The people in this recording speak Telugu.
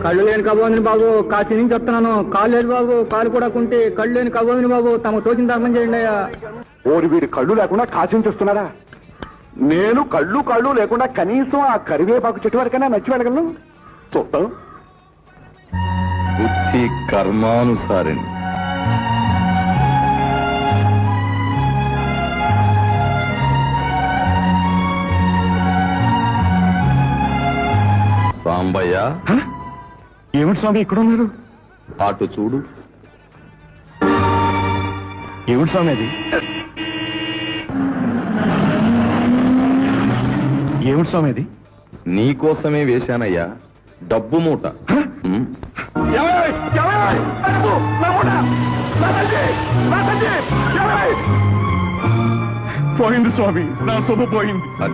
కళ్ళు లేని కబోదిని బాబు కాశీ నుంచి చెప్తున్నాను. కాళ్ళు లేదు బాబు, కాలు కూడా కుంటే కళ్ళు లేని కబోదిని బాబు తమ తోచిన ధర్మం చేయండి అయ్యా. ఓరి వీడి కళ్ళు లేకుండా కాశించేస్తున్నారా? నేను కళ్ళు లేకుండా కనీసం ఆ కరివేపాకు చెట్టు వరకైనా నచ్చి వెళ్ళగలను. చూద్దాం. బుద్ధి కర్మానుసారిణి. సాంబయ్య, ఏమిటి స్వామి ఇక్కడ ఉన్నారు? అటు చూడు. ఏమిటి స్వామి అది? ఏమిటి స్వామి అది? నీకోసమే వేశానయ్యా, డబ్బు మూట. పోయింది స్వామి, నా సొమ్ము పోయింది.